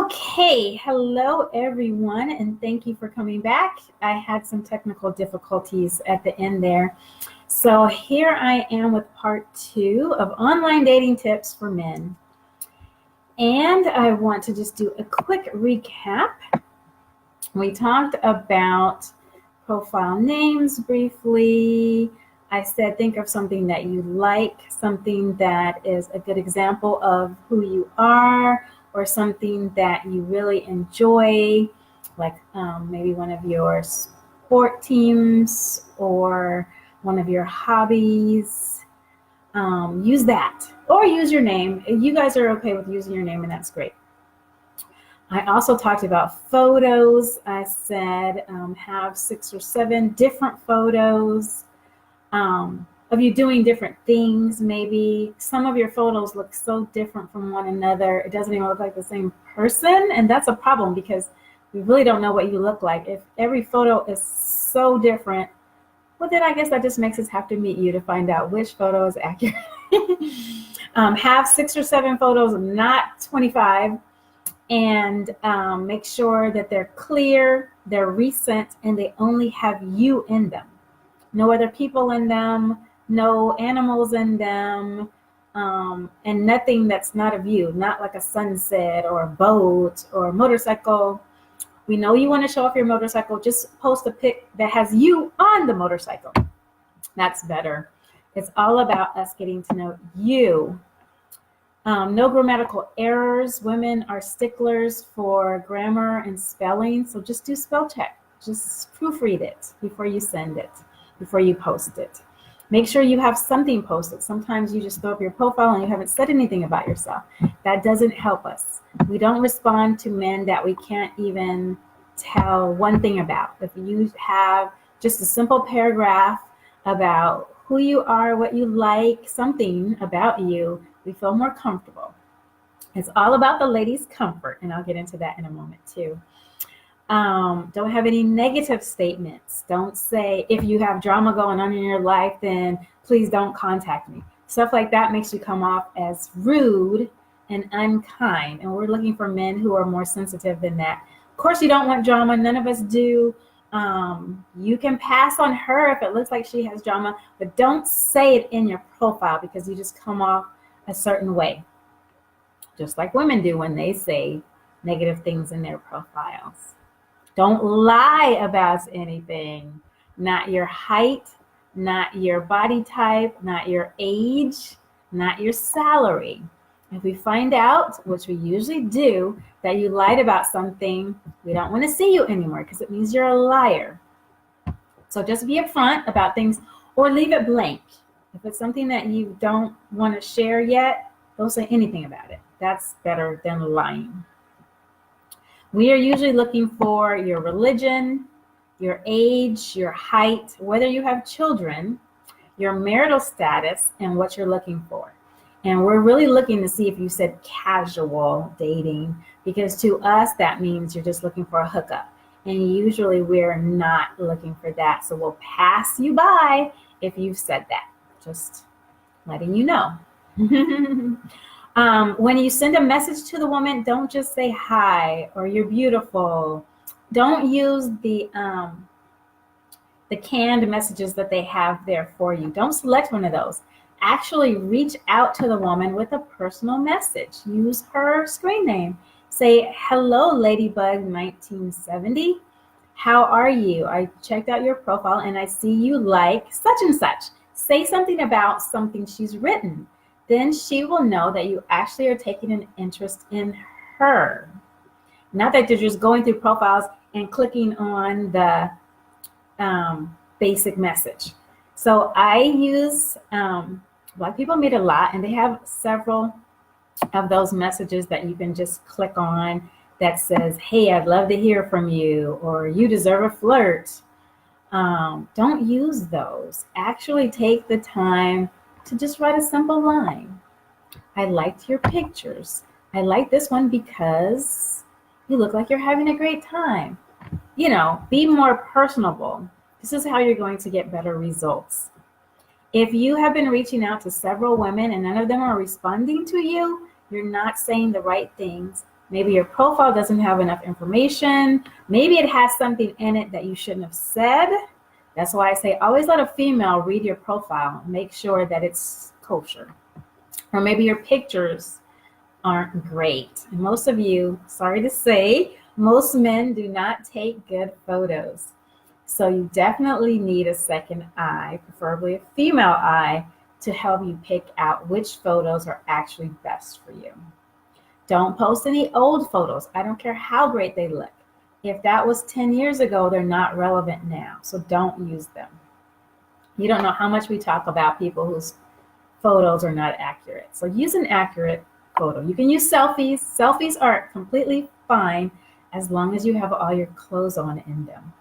Okay, hello everyone, and thank you for coming back. I had some technical difficulties at the end there. So here I am with part 2 of online dating tips for men. And I want to just do a quick recap. We talked about profile names briefly. I said think of something that you like, something that is a good example of who you are, or something that you really enjoy, like maybe one of your sport teams or one of your hobbies. Use that, or use your name. You guys are okay with using your name, and that's great. I also talked about photos. I said have 6 or 7 different photos of you doing different things. Maybe some of your photos look so different from one another, it doesn't even look like the same person, and that's a problem because we really don't know what you look like. If every photo is so different, well, then I guess that just makes us have to meet you to find out which photo is accurate. Have 6 or 7 photos, not 25, and make sure that they're clear, they're recent, and they only have you in them. No other people in them, no animals in them, and nothing that's not of you, not like a sunset or a boat or a motorcycle. We know you want to show off your motorcycle. Just post a pic that has you on the motorcycle. That's better. It's all about us getting to know you. No grammatical errors. Women are sticklers for grammar and spelling, so just do spell check. Just proofread it before you send it, before you post it. Make sure you have something posted. Sometimes you just throw up your profile and you haven't said anything about yourself. That doesn't help us. We don't respond to men that we can't even tell one thing about. If you have just a simple paragraph about who you are, what you like, something about you, we feel more comfortable. It's all about the ladies' comfort, and I'll get into that in a moment too. Don't have any negative statements. Don't say, if you have drama going on in your life, then please don't contact me. Stuff like that makes you come off as rude and unkind, and we're looking for men who are more sensitive than that. Of course, you don't want drama. None of us do. You can pass on her if it looks like she has drama, but don't say it in your profile because you just come off a certain way, just like women do when they say negative things in their profiles. Don't lie about anything, not your height, not your body type, not your age, not your salary. If we find out, which we usually do, that you lied about something, we don't want to see you anymore because it means you're a liar. So just be upfront about things, or leave it blank. If it's something that you don't want to share yet, don't say anything about it. That's better than lying. We are usually looking for your religion, your age, your height, whether you have children, your marital status, and what you're looking for. And we're really looking to see if you said casual dating, because to us, that means you're just looking for a hookup. And usually we're not looking for that. So we'll pass you by if you've said that. Just letting you know. When you send a message to the woman, don't just say hi or you're beautiful. Don't use the canned messages that they have there for you. Don't select one of those. Actually reach out to the woman with a personal message. Use her screen name. Say, hello, Ladybug 1970. How are you? I checked out your profile and I see you like such and such. Say something about something she's written. Then she will know that you actually are taking an interest in her. Not that you're just going through profiles and clicking on the basic message. So I use, Black People Meet a lot, and they have several of those messages that you can just click on that says, hey, I'd love to hear from you, or you deserve a flirt. Don't use those. Actually take the time to just write a simple line. I liked your pictures. I like this one because you look like you're having a great time. You know, be more personable. This is how you're going to get better results. If you have been reaching out to several women and none of them are responding to you, you're not saying the right things Maybe your profile doesn't have enough information. Maybe it has something in it that you shouldn't have said. That's why I say always let a female read your profile. Make sure that it's kosher. Or maybe your pictures aren't great. And most of you, sorry to say, most men do not take good photos. So you definitely need a second eye, preferably a female eye, to help you pick out which photos are actually best for you. Don't post any old photos. I don't care how great they look. If that was 10 years ago, they're not relevant now. So don't use them. You don't know how much we talk about people whose photos are not accurate. So use an accurate photo. You can use selfies. Selfies are completely fine as long as you have all your clothes on in them.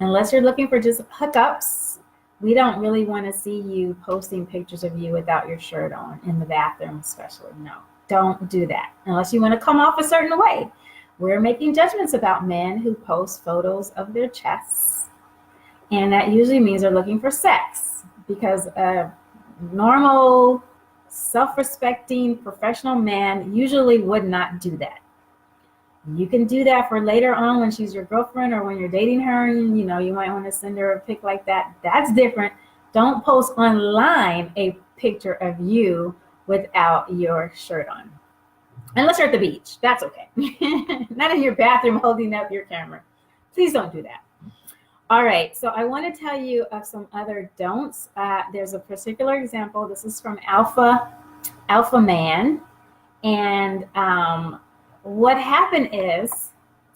Unless you're looking for just hookups, we don't really want to see you posting pictures of you without your shirt on in the bathroom, especially. No, don't do that unless you want to come off a certain way. We're making judgments about men who post photos of their chests, and that usually means they're looking for sex, because a normal, self-respecting, professional man usually would not do that. You can do that for later on when she's your girlfriend or when you're dating her, and you might want to send her a pic like that. That's different. Don't post online a picture of you without your shirt on. Unless you're at the beach, that's okay. Not in your bathroom holding up your camera. Please don't do that. All right, so I want to tell you of some other don'ts. There's a particular example. This is from Alpha Man. And what happened is,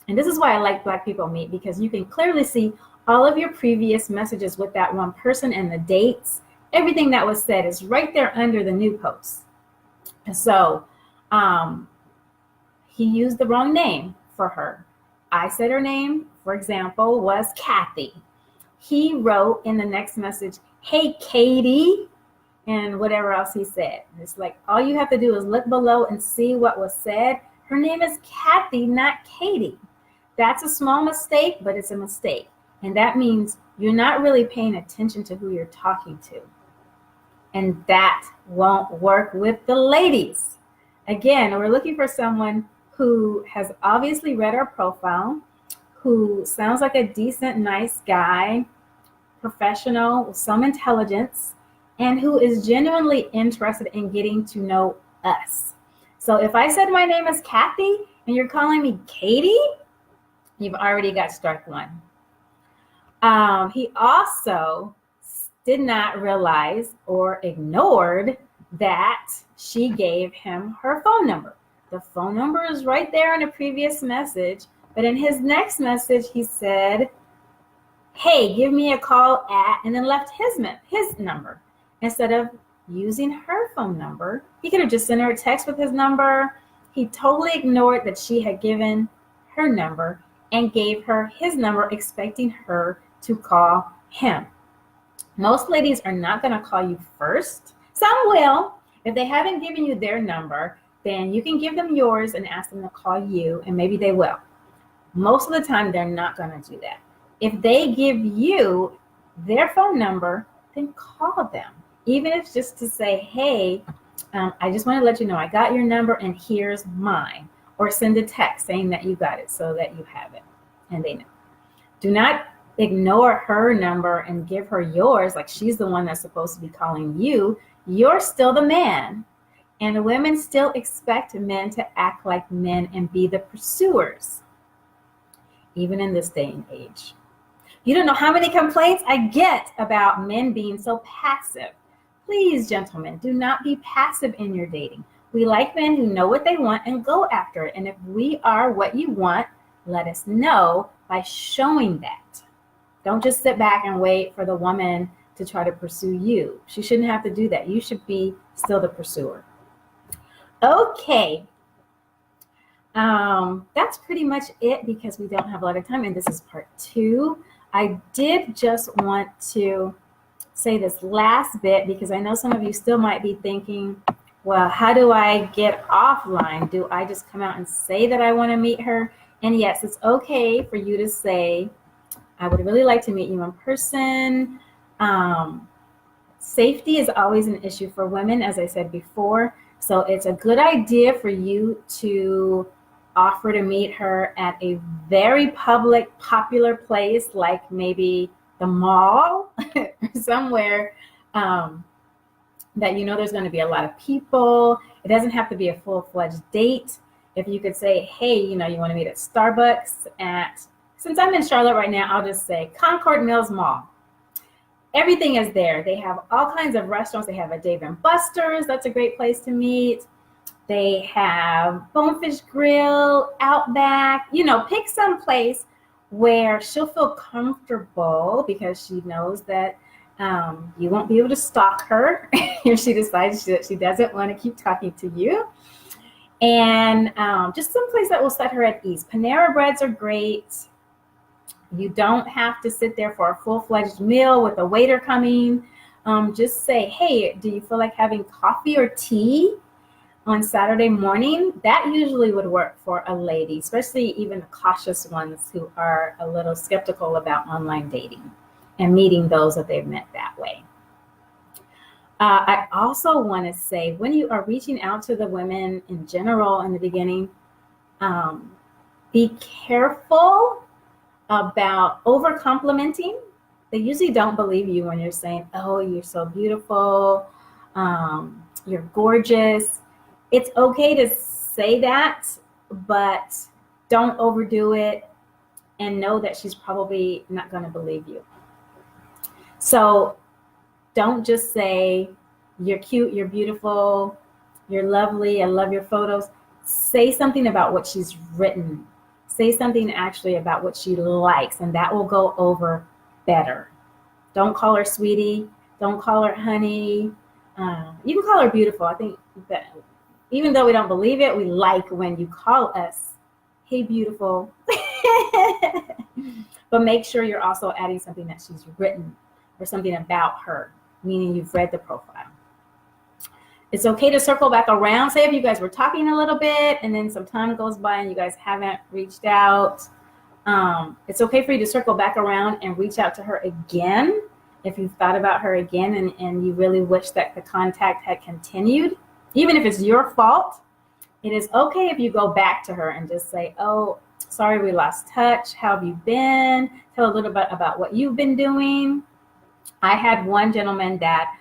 and this is why I like Black People Meet, because you can clearly see all of your previous messages with that one person and the dates. Everything that was said is right there under the new post. And so he used the wrong name for her. I said her name, for example, was Kathy. He wrote in the next message, "Hey, Katie," and whatever else he said. It's like, all you have to do is look below and see what was said. Her name is Kathy, not Katie. That's a small mistake, but it's a mistake. And that means you're not really paying attention to who you're talking to. And that won't work with the ladies. Again, we're looking for someone who has obviously read our profile, who sounds like a decent, nice guy, professional, with some intelligence, and who is genuinely interested in getting to know us. So if I said my name is Kathy and you're calling me Katie, you've already got strike one. He also did not realize or ignored that she gave him her phone number. The phone number is right there in a previous message, but in his next message, he said, "Hey, give me a call at," and then left his number. Instead of using her phone number, he could have just sent her a text with his number. He totally ignored that she had given her number and gave her his number, expecting her to call him. Most ladies are not going to call you first. Some will. If they haven't given you their number, then you can give them yours and ask them to call you, and maybe they will. Most of the time, they're not going to do that. If they give you their phone number, then call them. Even if it's just to say, "Hey, I just want to let you know I got your number and here's mine." Or send a text saying that you got it so that you have it and they know. Do not ignore her number and give her yours like she's the one that's supposed to be calling you. You're still the man. And women still expect men to act like men and be the pursuers, even in this day and age. You don't know how many complaints I get about men being so passive. Please, gentlemen, do not be passive in your dating. We like men who know what they want and go after it. And if we are what you want, let us know by showing that. Don't just sit back and wait for the woman to try to pursue you. She shouldn't have to do that. You should be still the pursuer. Okay. That's pretty much it because we don't have a lot of time, and this is part 2. I did just want to say this last bit because I know some of you still might be thinking, well, how do I get offline? Do I just come out and say that I want to meet her? And yes, it's okay for you to say, I would really like to meet you in person. Safety is always an issue for women, as I said before. So it's a good idea for you to offer to meet her at a very public, popular place, like maybe the mall or somewhere that you know there's going to be a lot of people. It doesn't have to be a full-fledged date. If you could say, hey, you know, you want to meet at Starbucks at, since I'm in Charlotte right now, I'll just say Concord Mills Mall. Everything is there. They have all kinds of restaurants. They have a Dave and Buster's. That's a great place to meet. They have Bonefish Grill, Outback. You know, pick some place where she'll feel comfortable because she knows that you won't be able to stalk her if she decides that she doesn't want to keep talking to you. And just some place that will set her at ease. Panera Breads are great. You don't have to sit there for a full-fledged meal with a waiter coming. Just say, hey, do you feel like having coffee or tea on Saturday morning? That usually would work for a lady, especially even the cautious ones who are a little skeptical about online dating and meeting those that they've met that way. I also want to say, when you are reaching out to the women in general in the beginning, be careful about over complimenting. They usually don't believe you when you're saying, oh, you're so beautiful, you're gorgeous. It's okay to say that, but don't overdo it and know that she's probably not going to believe you. So don't just say, you're cute, you're beautiful, you're lovely, I love your photos. Say something about what she's written. Say something actually about what she likes, and that will go over better. Don't call her sweetie. Don't call her honey. You can call her beautiful. I think that even though we don't believe it, we like when you call us, hey, beautiful. But make sure you're also adding something that she's written or something about her, meaning you've read the profile. It's okay to circle back around. Say if you guys were talking a little bit and then some time goes by and you guys haven't reached out, it's okay for you to circle back around and reach out to her again if you've thought about her again and you really wish that the contact had continued. Even if it's your fault, it is okay if you go back to her and just say, oh, sorry we lost touch. How have you been? Tell a little bit about what you've been doing. I had one gentleman that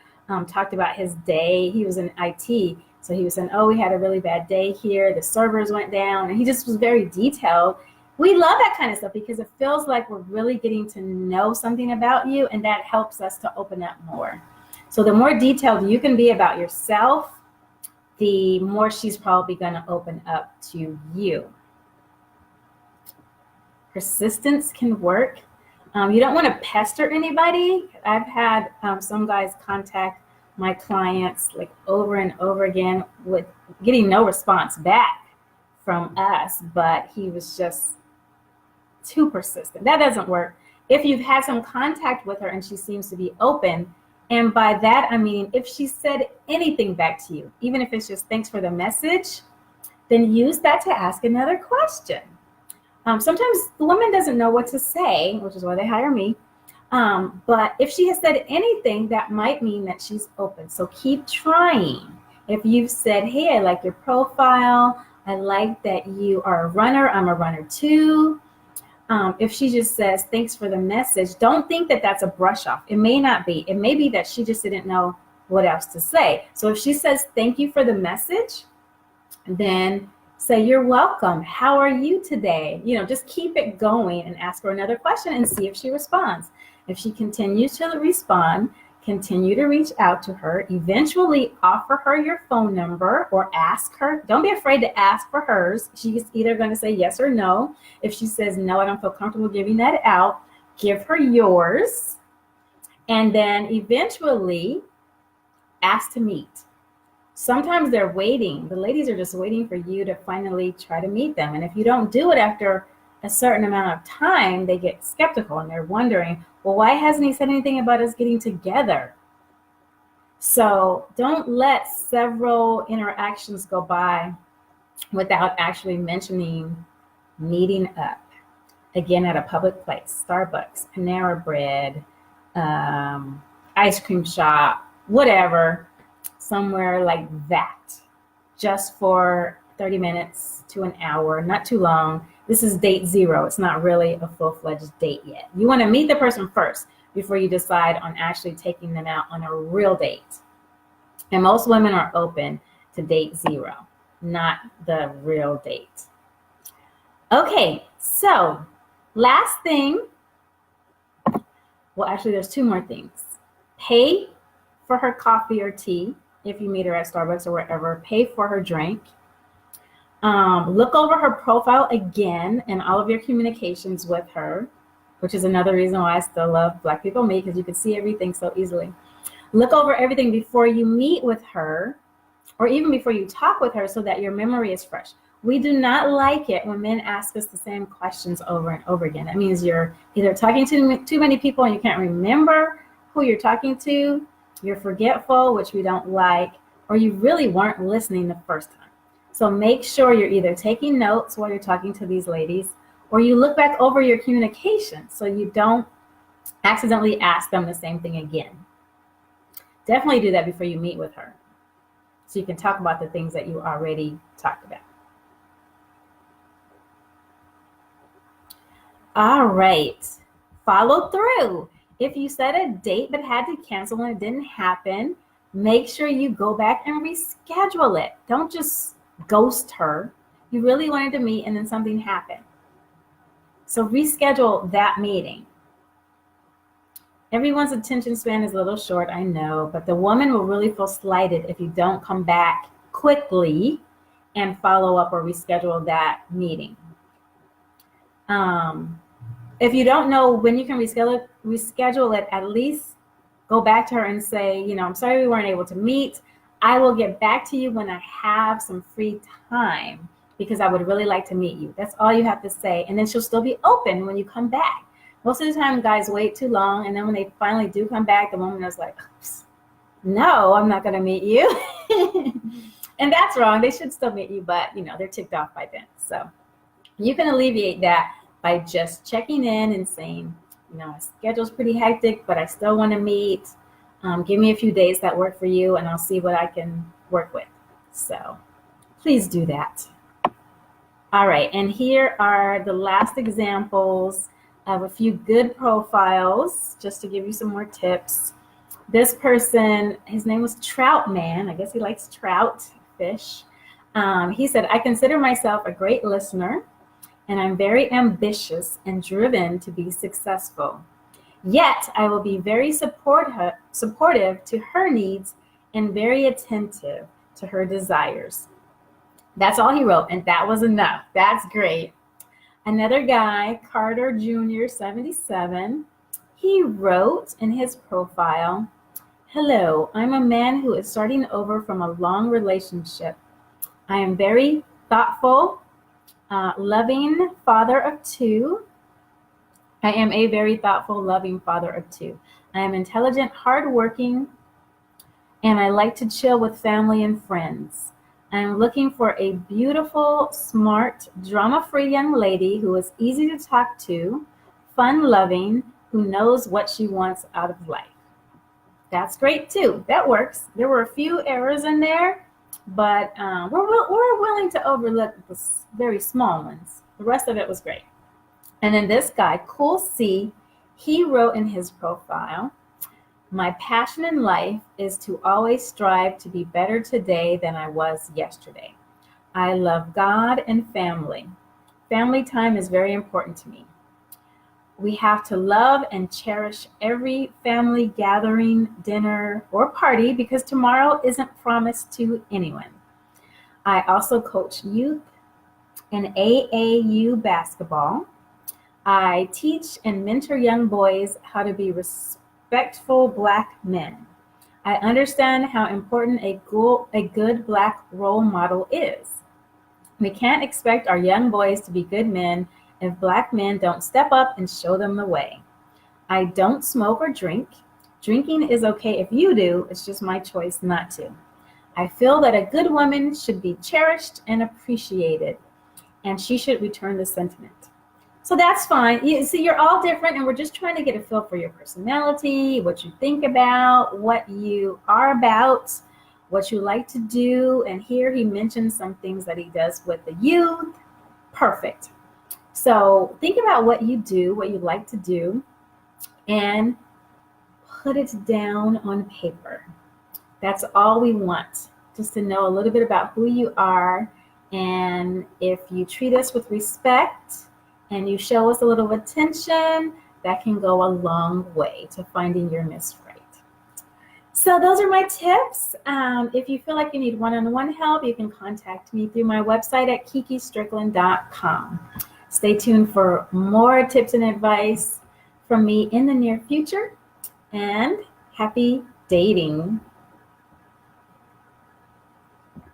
talked about his day. He was in IT. So he was saying, oh, we had a really bad day here. The servers went down. And he just was very detailed. We love that kind of stuff because it feels like we're really getting to know something about you. And that helps us to open up more. So the more detailed you can be about yourself, the more she's probably going to open up to you. Persistence can work. You don't want to pester anybody. I've had some guys contact my clients like over and over again with getting no response back from us, but he was just too persistent. That doesn't work. If you've had some contact with her and she seems to be open, and by that I mean if she said anything back to you, even if it's just thanks for the message, then use that to ask another question. Sometimes the woman doesn't know what to say, which is why they hire me. But if she has said anything, that might mean that she's open. So keep trying. If you've said, hey, I like your profile. I like that you are a runner. I'm a runner too. If she just says, thanks for the message, don't think that that's a brush off. It may not be. It may be that she just didn't know what else to say. So if she says, thank you for the message, then say, you're welcome. How are you today? You know, just keep it going and ask her another question and see if she responds. If she continues to respond, continue to reach out to her. Eventually offer her your phone number or ask her. Don't be afraid to ask for hers. She's either going to say yes or no. If she says, no, I don't feel comfortable giving that out, give her yours. And then eventually ask to meet. Sometimes they're waiting. The ladies are just waiting for you to finally try to meet them. And if you don't do it after a certain amount of time, they get skeptical and they're wondering, well, why hasn't he said anything about us getting together? So don't let several interactions go by without actually mentioning meeting up. Again, at a public place, Starbucks, Panera Bread, ice cream shop, whatever. Somewhere like that, just for 30 minutes to an hour, not too long. This is date 0. It's not really a full-fledged date yet. You want to meet the person first before you decide on actually taking them out on a real date. And most women are open to date 0, not the real date. Okay, so last thing, well, actually there's 2 more things. Pay for her coffee or tea if you meet her at Starbucks or wherever. Pay for her drink. Look over her profile again and all of your communications with her, which is another reason why I still love Black People Meet, because you can see everything so easily. Look over everything before you meet with her or even before you talk with her so that your memory is fresh. We do not like it when men ask us the same questions over and over again. That means you're either talking to too many people and you can't remember who you're talking to, you're forgetful, which we don't like, or you really weren't listening the first time. So make sure you're either taking notes while you're talking to these ladies, or you look back over your communication so you don't accidentally ask them the same thing again. Definitely do that before you meet with her, so you can talk about the things that you already talked about. All right, follow through. If you set a date but had to cancel and it didn't happen, make sure you go back and reschedule it. Don't just ghost her. You really wanted to meet and then something happened. So reschedule that meeting. Everyone's attention span is a little short, I know, but the woman will really feel slighted if you don't come back quickly and follow up or reschedule that meeting. If you don't know when you can reschedule it, at least go back to her and say, I'm sorry we weren't able to meet. I will get back to you when I have some free time because I would really like to meet you. That's all you have to say. And then she'll still be open when you come back. Most of the time, guys wait too long. And then when they finally do come back, the woman is like, no, I'm not going to meet you. And that's wrong. They should still meet you, but they're ticked off by then. So you can alleviate that by just checking in and saying, my schedule's pretty hectic, but I still want to meet. Give me a few days that work for you, and I'll see what I can work with. So please do that. All right, and here are the last examples of a few good profiles, just to give you some more tips. This person, his name was Trout Man. I guess he likes trout fish. He said, I consider myself a great listener, and I'm very ambitious and driven to be successful. Yet I will be very supportive to her needs and very attentive to her desires. That's all he wrote, and that was enough. That's great. Another guy, Carter Jr., 77, he wrote in his profile, hello, I'm a man who is starting over from a long relationship. I am very thoughtful, loving father of 2. I am a very thoughtful, loving father of 2. I am intelligent, hardworking, and I like to chill with family and friends. I am looking for a beautiful, smart, drama-free young lady who is easy to talk to, fun-loving, who knows what she wants out of life. That's great too. That works. There were a few errors in there, but we're willing to overlook the very small ones. The rest of it was great. And then this guy, Cool C, he wrote in his profile, my passion in life is to always strive to be better today than I was yesterday. I love God and family. Family time is very important to me. We have to love and cherish every family gathering, dinner, or party because tomorrow isn't promised to anyone. I also coach youth and AAU basketball. I teach and mentor young boys how to be respectful Black men. I understand how important a good Black role model is. We can't expect our young boys to be good men if Black men don't step up and show them the way. I don't smoke or drink. Drinking is okay if you do, it's just my choice not to. I feel that a good woman should be cherished and appreciated, and she should return the sentiment. So that's fine. You see, you're all different, and we're just trying to get a feel for your personality, what you think about, what you are about. what you like to do. And here he mentions some things that he does with the youth. Perfect. So think about what you do, what you like to do, and put it down on paper. That's all we want, just to know a little bit about who you are. And if you treat us with respect and you show us a little attention, that can go a long way to finding your Miss Right. So those are my tips. If you feel like you need one-on-one help, you can contact me through my website at kikistrickland.com. Stay tuned for more tips and advice from me in the near future, and happy dating.